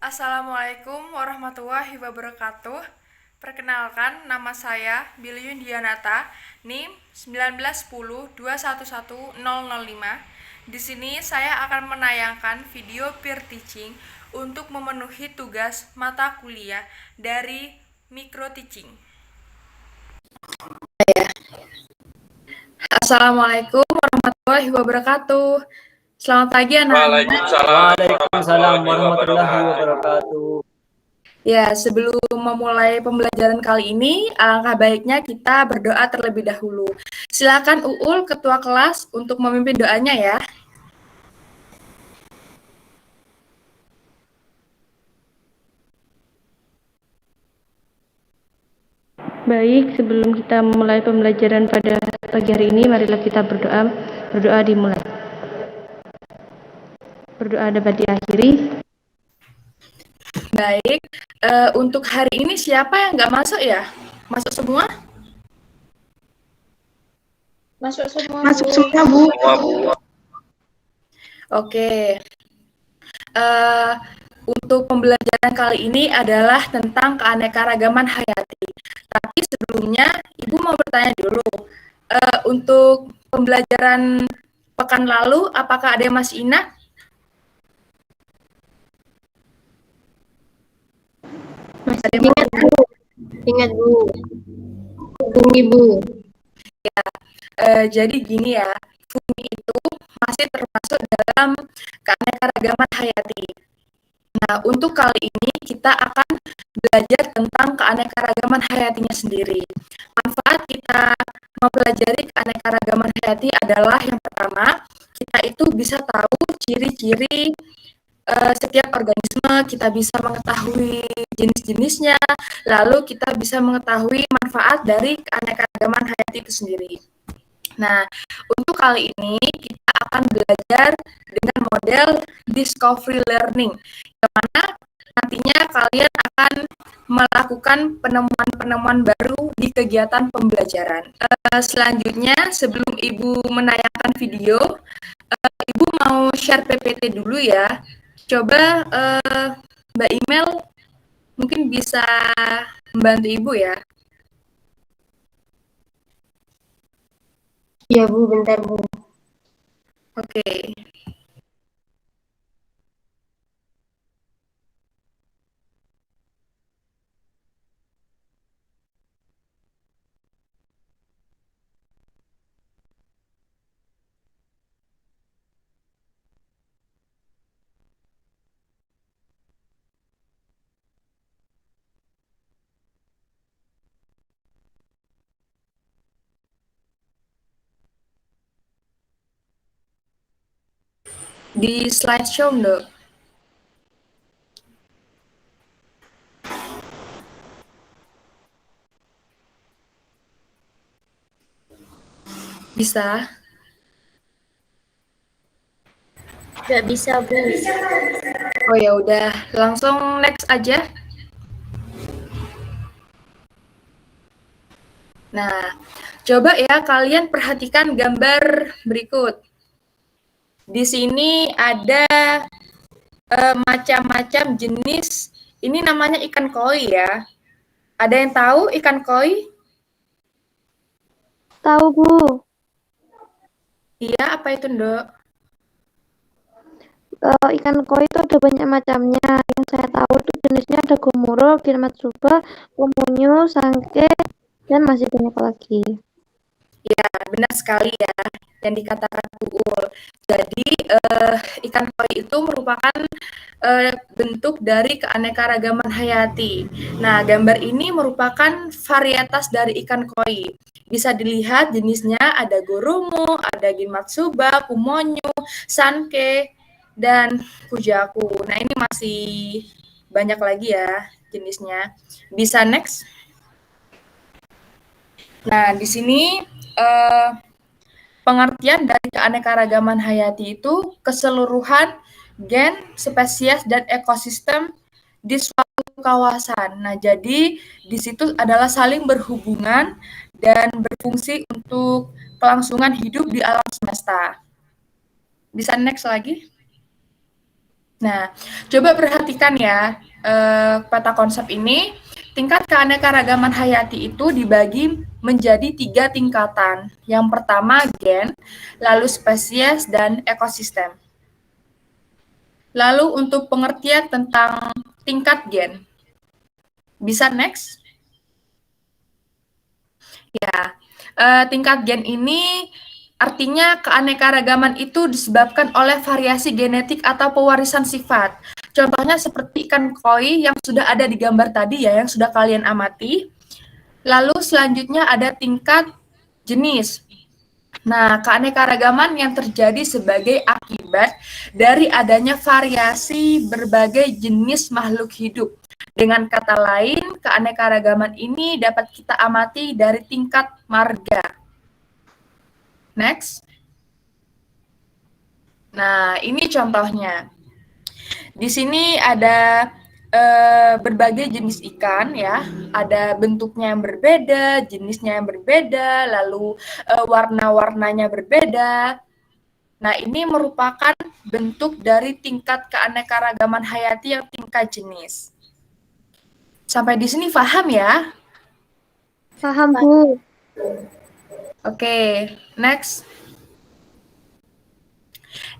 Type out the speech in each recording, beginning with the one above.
Assalamualaikum warahmatullahi wabarakatuh. Perkenalkan, nama saya Bilyun Dianata, NIM 1910211005. Di sini saya akan menayangkan video peer teaching untuk memenuhi tugas mata kuliah dari micro teaching. Assalamualaikum warahmatullahi wabarakatuh. Selamat pagi anak-anak. Waalaikumsalam warahmatullahi wabarakatuh. Ya, sebelum memulai pembelajaran kali ini, alangkah baiknya kita berdoa terlebih dahulu. Silakan Uul, ketua kelas, untuk memimpin doanya ya. Baik, sebelum kita memulai pembelajaran pada pagi hari ini, marilah kita berdoa. Berdoa dimulai. Berdoa dapat diakhiri. Baik, untuk hari ini siapa yang nggak masuk ya? Masuk semua? Masuk semua, Masuk Bu. semua, Bu. Oke. Untuk pembelajaran kali ini adalah tentang keanekaragaman hayati. Tapi sebelumnya, Ibu mau bertanya dulu. Untuk pembelajaran pekan lalu, apakah ada yang masih ingat? Masih ingat, Bu. Ingat, Bu. Bumi, Bu. Ya, jadi gini ya, bumi itu masih termasuk dalam keanekaragaman hayati. Nah, untuk kali ini kita akan belajar tentang keanekaragaman hayatinya sendiri. Manfaat kita mempelajari keanekaragaman hayati adalah yang pertama, kita itu bisa tahu ciri-ciri setiap organisme, kita bisa mengetahui jenis-jenisnya, lalu kita bisa mengetahui manfaat dari keanekaragaman hayati itu sendiri. Nah, untuk kali ini kita akan belajar dengan model discovery learning, yang mana nantinya kalian akan melakukan penemuan-penemuan baru di kegiatan pembelajaran. Selanjutnya, sebelum Ibu menayangkan video, Ibu mau share PPT dulu ya. Coba Mbak Email mungkin bisa membantu Ibu ya. Ya, Bu, bentar, Bu. Oke. Di slideshow, Mbak. Bisa? Nggak bisa, Bu. Oh ya udah, langsung next aja. Nah, coba ya kalian perhatikan gambar berikut. Di sini ada macam-macam jenis. Ini namanya ikan koi ya. Ada yang tahu ikan koi? Tahu, Bu. Iya, apa itu, Ndok? Ikan koi itu ada banyak macamnya. Yang saya tahu itu jenisnya ada gomuro, kimatsuba, umonyo, sangke, dan masih banyak lagi. Ya, benar sekali ya yang dikatakan Uul. Jadi, ikan koi itu merupakan bentuk dari keanekaragaman hayati. Nah, gambar ini merupakan varietas dari ikan koi. Bisa dilihat jenisnya ada goromo, ada gimatsuba, kumonyo, sanke, dan kujaku. Nah, ini masih banyak lagi ya jenisnya. Bisa next? Nah, di sini pengertian dari keanekaragaman hayati itu keseluruhan gen, spesies, dan ekosistem di suatu kawasan. Nah, jadi di situ adalah saling berhubungan dan berfungsi untuk kelangsungan hidup di alam semesta. Bisa next lagi? Nah, coba perhatikan ya, peta konsep ini. Tingkat keanekaragaman hayati itu dibagi menjadi 3 tingkatan. Yang pertama gen, lalu spesies, dan ekosistem. Lalu untuk pengertian tentang tingkat gen, bisa next? Ya, tingkat gen ini artinya keanekaragaman itu disebabkan oleh variasi genetik atau pewarisan sifat. Contohnya seperti ikan koi yang sudah ada di gambar tadi ya, yang sudah kalian amati. Lalu selanjutnya ada tingkat jenis. Nah, keanekaragaman yang terjadi sebagai akibat dari adanya variasi berbagai jenis makhluk hidup. Dengan kata lain, keanekaragaman ini dapat kita amati dari tingkat marga. Next. Nah, ini contohnya. Di sini ada berbagai jenis ikan ya, ada bentuknya yang berbeda, jenisnya yang berbeda, lalu warna-warnanya berbeda. Nah, ini merupakan bentuk dari tingkat keanekaragaman hayati yang tingkat jenis. Sampai di sini paham ya? Paham, Bu. Oke, next.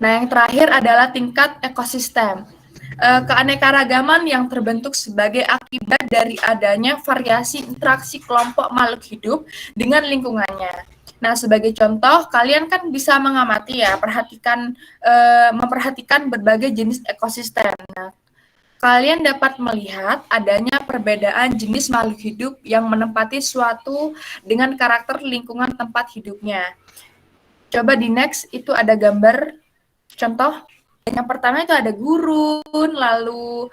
Nah, yang terakhir adalah tingkat ekosistem. Keanekaragaman yang terbentuk sebagai akibat dari adanya variasi interaksi kelompok makhluk hidup dengan lingkungannya. Nah, sebagai contoh, kalian kan bisa mengamati ya, memperhatikan berbagai jenis ekosistem. Nah, kalian dapat melihat adanya perbedaan jenis makhluk hidup yang menempati suatu dengan karakter lingkungan tempat hidupnya. Coba di next, itu ada gambar contoh. Yang pertama itu ada gurun, lalu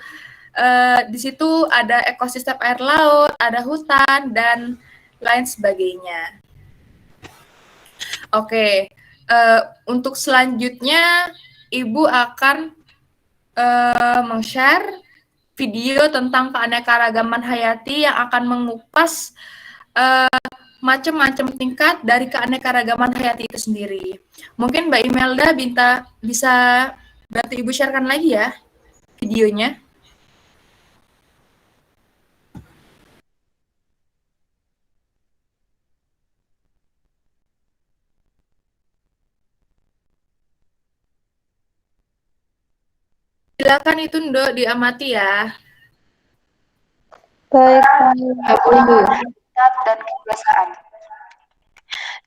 di situ ada ekosistem air laut, ada hutan, dan lain sebagainya. Oke, untuk selanjutnya Ibu akan meng-share video tentang keanekaragaman hayati yang akan mengupas macam-macam tingkat dari keanekaragaman hayati itu sendiri. Mungkin Mbak Imelda bisa bantu Ibu sharekan lagi ya videonya. Silakan itu Ndok diamati ya. Baik, Dan kebiasaan.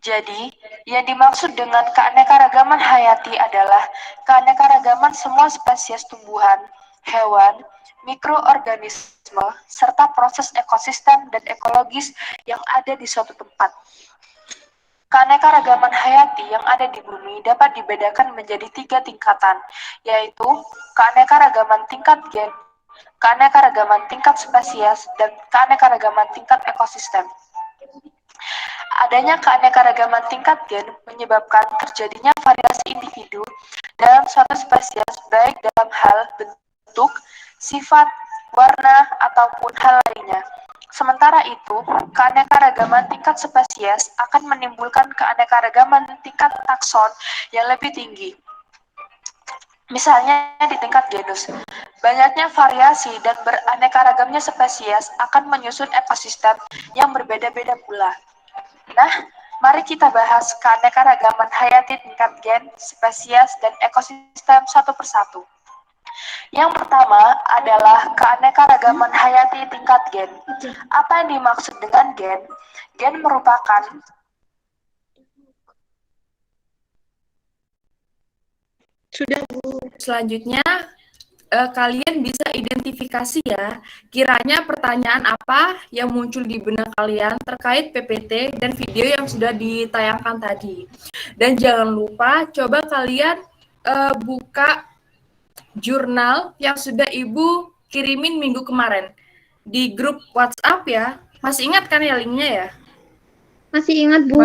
Jadi, yang dimaksud dengan keanekaragaman hayati adalah keanekaragaman semua spesies tumbuhan, hewan, mikroorganisme, serta proses ekosistem dan ekologis yang ada di suatu tempat. Keanekaragaman hayati yang ada di bumi dapat dibedakan menjadi 3 tingkatan, yaitu keanekaragaman tingkat gen, keanekaragaman tingkat spesies, dan keanekaragaman tingkat ekosistem. Adanya keanekaragaman tingkat gen menyebabkan terjadinya variasi individu dalam suatu spesies baik dalam hal bentuk, sifat, warna, ataupun hal lainnya. Sementara itu, keanekaragaman tingkat spesies akan menimbulkan keanekaragaman tingkat takson yang lebih tinggi. Misalnya di tingkat genus, banyaknya variasi dan beraneka-ragamnya spesies akan menyusun ekosistem yang berbeda-beda pula. Nah, mari kita bahas keanekaragaman hayati tingkat gen, spesies, dan ekosistem satu persatu. Yang pertama adalah keanekaragaman hayati tingkat gen. Apa yang dimaksud dengan gen? Gen merupakan selanjutnya kalian bisa identifikasi ya, kiranya pertanyaan apa yang muncul di benak kalian terkait PPT dan video yang sudah ditayangkan tadi. Dan jangan lupa coba kalian buka jurnal yang sudah Ibu kirimin minggu kemarin di grup WhatsApp ya. Masih ingat kan ya linknya ya? masih ingat, Bu.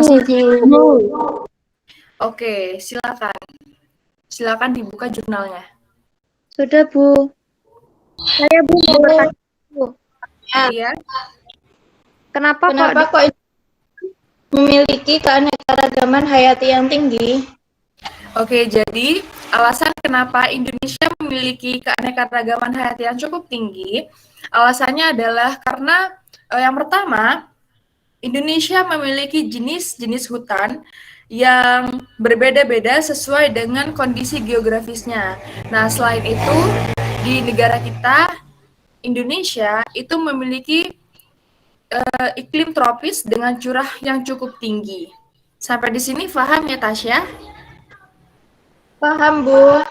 Oke, silakan. Silakan dibuka jurnalnya. Sudah, Bu. Saya, Bu, mau bertanya, Bu. Iya. Kenapa kok memiliki keanekaragaman hayati yang tinggi? Oke, jadi alasan kenapa Indonesia memiliki keanekaragaman hayati yang cukup tinggi, alasannya adalah karena yang pertama, Indonesia memiliki jenis-jenis hutan yang berbeda-beda sesuai dengan kondisi geografisnya. Nah, selain itu, di negara kita, Indonesia, itu memiliki iklim tropis dengan curah yang cukup tinggi. Sampai di sini paham ya, Tasya? Paham, Bu.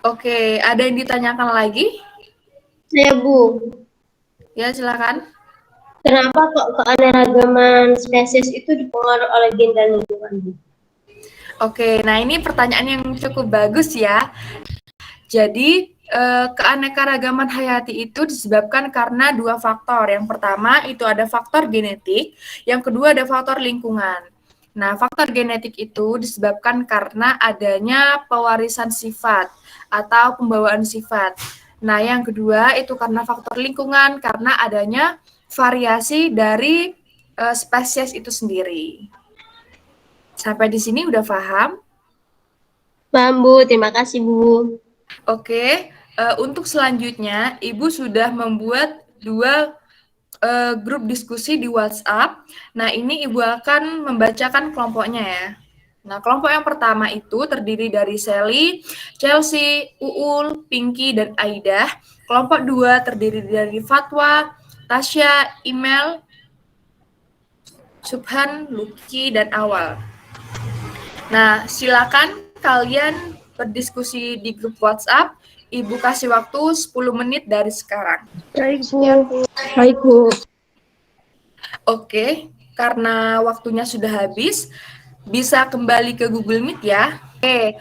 Oke, ada yang ditanyakan lagi? Saya, Bu. Ya, silakan. Kenapa kok keanekaragaman spesies itu dipengaruhi oleh gen dan lingkungan, Bu? Oke, nah ini pertanyaan yang cukup bagus ya. Jadi, keanekaragaman hayati itu disebabkan karena dua faktor. Yang pertama itu ada faktor genetik, yang kedua ada faktor lingkungan. Nah, faktor genetik itu disebabkan karena adanya pewarisan sifat atau pembawaan sifat. Nah, yang kedua itu karena faktor lingkungan, karena adanya variasi dari spesies itu sendiri. Sampai di sini udah paham? Paham, Bu. Terima kasih, Bu. Oke, untuk selanjutnya, Ibu sudah membuat dua grup diskusi di WhatsApp. Nah, ini Ibu akan membacakan kelompoknya ya. Nah, kelompok yang pertama itu terdiri dari Sally, Chelsea, Uul, Pinky, dan Aidah. Kelompok dua terdiri dari Fatwa, Tasya, Imel, Subhan, Lucky, dan Awal. Nah, silakan kalian berdiskusi di grup WhatsApp. Ibu kasih waktu 10 menit dari sekarang. Baik, Bu. Baik, Bu. Oke, karena waktunya sudah habis, bisa kembali ke Google Meet ya. Oke,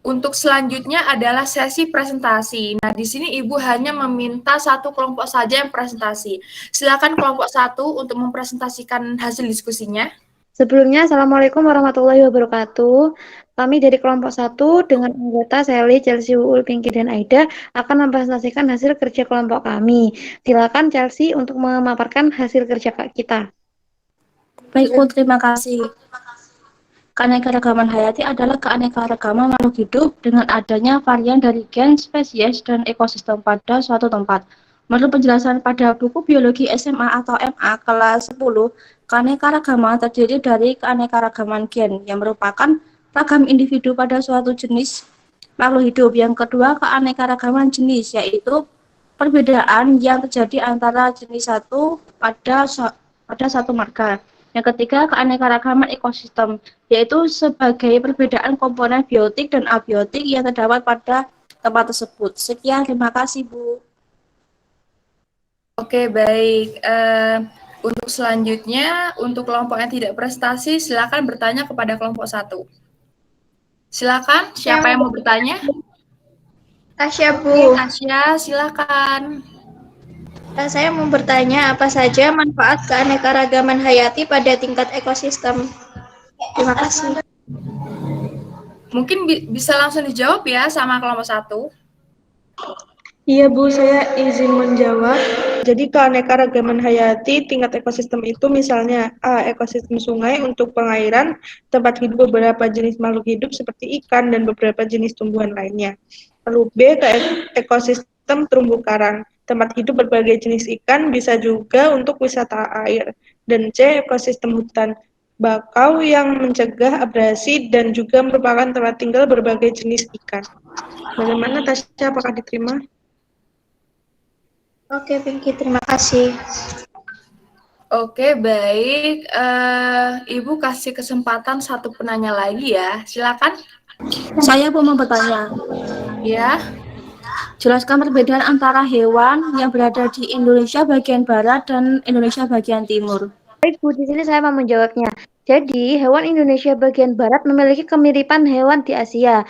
untuk selanjutnya adalah sesi presentasi. Nah, di sini Ibu hanya meminta satu kelompok saja yang presentasi. Silakan kelompok satu untuk mempresentasikan hasil diskusinya. Sebelumnya, Assalamualaikum warahmatullahi wabarakatuh. Kami dari kelompok 1 dengan anggota Sally, Chelsea, Uul, Pinky, dan Aida akan mempresentasikan hasil kerja kelompok kami. Silakan Chelsea untuk memaparkan hasil kerja kita. Baik, Bu, terima kasih. Keanekaragaman hayati adalah keanekaragaman makhluk hidup dengan adanya varian dari gen, spesies, dan ekosistem pada suatu tempat. Menurut penjelasan pada buku biologi SMA atau MA kelas 10, keanekaragaman terdiri dari keanekaragaman gen yang merupakan ragam individu pada suatu jenis makhluk hidup. Yang kedua, keanekaragaman jenis, yaitu perbedaan yang terjadi antara jenis satu pada satu marga. Yang ketiga, keanekaragaman ekosistem, yaitu sebagai perbedaan komponen biotik dan abiotik yang terdapat pada tempat tersebut. Sekian, terima kasih, Bu. Oke, baik. Untuk selanjutnya, untuk kelompok yang tidak prestasi, silakan bertanya kepada kelompok satu. Silakan, siapa yang mau bertanya? Tasya, Bu. Tasya, silakan. Saya mau bertanya apa saja manfaat keanekaragaman hayati pada tingkat ekosistem. Terima kasih. Mungkin bisa langsung dijawab ya sama kelompok satu. Iya, Bu, saya izin menjawab. Jadi keanekaragaman hayati tingkat ekosistem itu misalnya A. Ekosistem sungai untuk pengairan, tempat hidup beberapa jenis makhluk hidup seperti ikan dan beberapa jenis tumbuhan lainnya. Lalu B. Ekosistem terumbu karang, tempat hidup berbagai jenis ikan, bisa juga untuk wisata air. Dan C. Ekosistem hutan bakau yang mencegah abrasi dan juga merupakan tempat tinggal berbagai jenis ikan. Bagaimana, Tasya, apakah diterima? Oke, Pinky, terima kasih. Oke, baik. Ibu kasih kesempatan satu penanya lagi ya. Silakan. Saya mau bertanya. Ya. Jelaskan perbedaan antara hewan yang berada di Indonesia bagian barat dan Indonesia bagian timur. Baik, Bu, di sini saya mau menjawabnya. Jadi, hewan Indonesia bagian barat memiliki kemiripan hewan di Asia.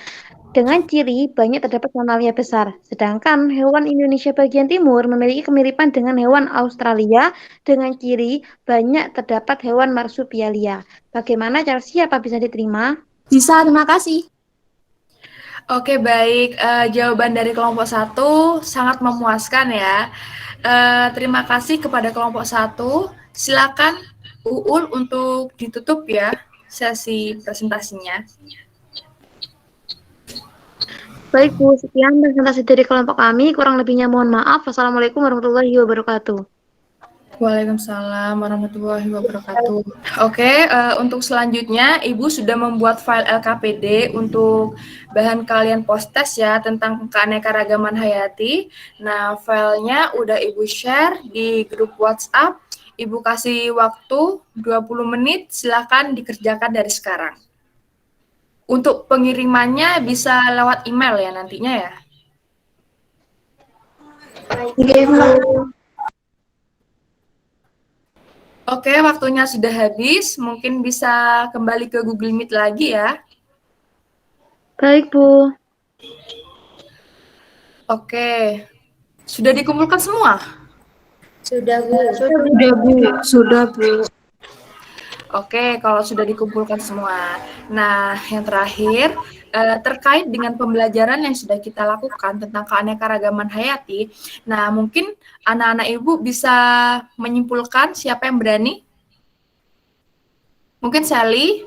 Dengan ciri banyak terdapat mamalia besar. Sedangkan hewan Indonesia bagian timur memiliki kemiripan dengan hewan Australia dengan ciri banyak terdapat hewan marsupialia. Bagaimana, Chelsea? Apa bisa diterima? Bisa, terima kasih. Oke, baik. Jawaban dari kelompok satu sangat memuaskan ya. Terima kasih kepada kelompok satu. Silakan Uul untuk ditutup ya. sesi presentasinya. Baik Bu, sekian presentasi dari kelompok kami. Kurang lebihnya mohon maaf. Wassalamualaikum warahmatullahi wabarakatuh. Waalaikumsalam warahmatullahi wabarakatuh. Oke, untuk selanjutnya Ibu sudah membuat file LKPD untuk bahan kalian post-test ya tentang keanekaragaman hayati. Nah, filenya udah Ibu share di grup WhatsApp. Ibu kasih waktu 20 menit, silakan dikerjakan dari sekarang. Untuk pengirimannya bisa lewat email ya nantinya ya. Oke, waktunya sudah habis. Mungkin bisa kembali ke Google Meet lagi ya. Baik Bu. Oke, sudah dikumpulkan semua? Sudah, Bu. Sudah, Bu. Oke, kalau sudah dikumpulkan semua. Nah, yang terakhir, terkait dengan pembelajaran yang sudah kita lakukan tentang keanekaragaman hayati, nah mungkin anak-anak Ibu bisa menyimpulkan siapa yang berani? Mungkin Sally?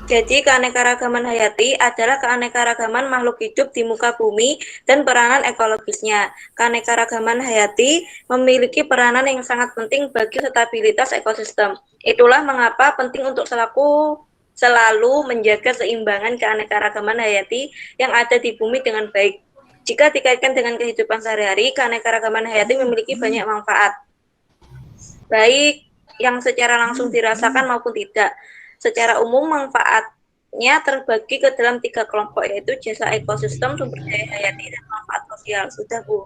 Jadi, keanekaragaman hayati adalah keanekaragaman makhluk hidup di muka bumi dan peranan ekologisnya. Keanekaragaman hayati memiliki peranan yang sangat penting bagi stabilitas ekosistem. Itulah mengapa penting untuk selalu menjaga keseimbangan keanekaragaman hayati yang ada di bumi dengan baik. Jika dikaitkan dengan kehidupan sehari-hari, keanekaragaman hayati memiliki banyak manfaat, baik yang secara langsung dirasakan maupun tidak. Secara umum, manfaatnya terbagi ke dalam 3 kelompok, yaitu jasa ekosistem, sumber daya hayati, dan manfaat sosial. Sudah, Bu.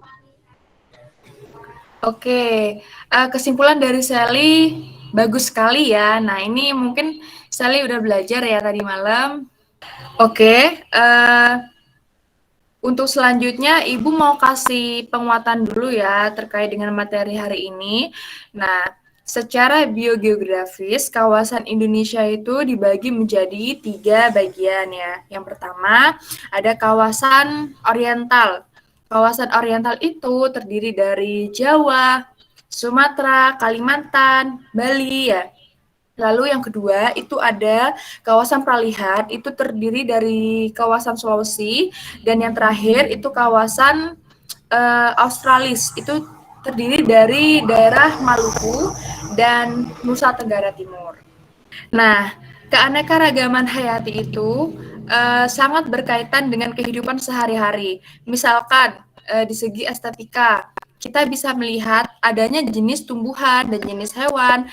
Oke, kesimpulan dari Sally bagus sekali ya. Nah, ini mungkin Sally udah belajar ya tadi malam. Oke, untuk selanjutnya Ibu mau kasih penguatan dulu ya terkait dengan materi hari ini. Nah, secara biogeografis, kawasan Indonesia itu dibagi menjadi 3 bagian ya. Yang pertama, ada kawasan oriental. Kawasan oriental itu terdiri dari Jawa, Sumatera, Kalimantan, Bali ya. Lalu yang kedua itu ada kawasan peralihan, itu terdiri dari kawasan Sulawesi, dan yang terakhir itu kawasan Australis, itu terdiri dari daerah Maluku dan Nusa Tenggara Timur. Nah, keanekaragaman hayati itu sangat berkaitan dengan kehidupan sehari-hari. Misalkan di segi estetika, kita bisa melihat adanya jenis tumbuhan dan jenis hewan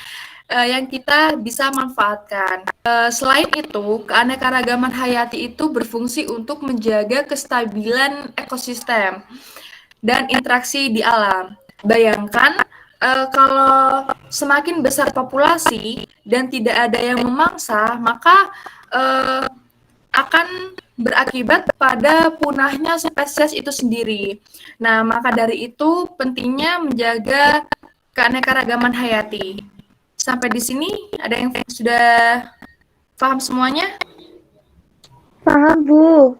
yang kita bisa manfaatkan. Selain itu, keanekaragaman hayati itu berfungsi untuk menjaga kestabilan ekosistem dan interaksi di alam. Bayangkan kalau semakin besar populasi dan tidak ada yang memangsa, maka akan berakibat pada punahnya spesies itu sendiri. Nah, maka dari itu pentingnya menjaga keanekaragaman hayati. Sampai di sini ada yang sudah paham semuanya? Paham Bu.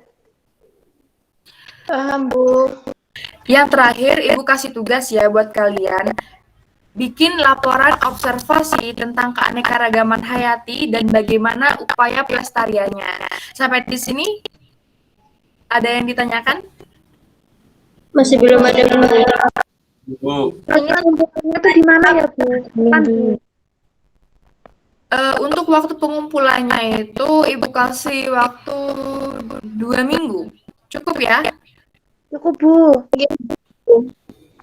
Paham, Bu. Yang terakhir, Ibu kasih tugas ya buat kalian. Bikin laporan observasi tentang keanekaragaman hayati dan bagaimana upaya pelestariannya. Sampai di sini, ada yang ditanyakan? Masih belum ada, Bu. Ini kumpulnya tuh di mana ya Bu? Kapan, Bu? Untuk waktu pengumpulannya itu, Ibu kasih waktu 2 minggu. Cukup ya? Cukup Bu.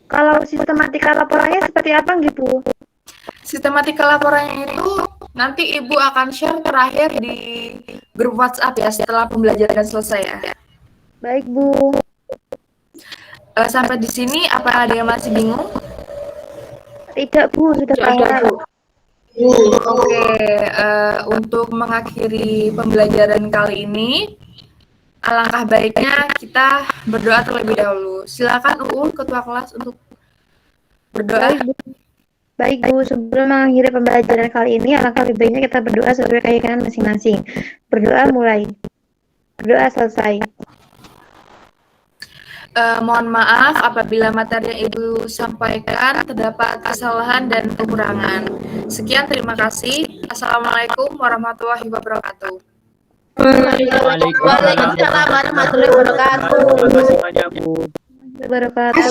Kalau sistematika laporannya seperti apa nggih Bu? Sistematika laporannya itu nanti Ibu akan share terakhir di grup WhatsApp ya setelah pembelajaran selesai ya. Baik Bu. Sampai di sini apa ada yang masih bingung? Tidak Bu, sudah paham. Oke, untuk mengakhiri pembelajaran kali ini, alangkah baiknya kita berdoa terlebih dahulu. Silakan Ketua kelas untuk berdoa. Baik Bu, sebelum mengakhiri pembelajaran kali ini, alangkah lebih baiknya kita berdoa sesuai keyakinan masing-masing. Berdoa mulai. Berdoa selesai. Mohon maaf apabila materi yang Ibu sampaikan terdapat kesalahan dan kekurangan. Sekian, terima kasih. Assalamualaikum warahmatullahi wabarakatuh. Waalaikumsalam warahmatullahi wabarakatuh. Terima kasih banyak, Bu. Wabarakatuh.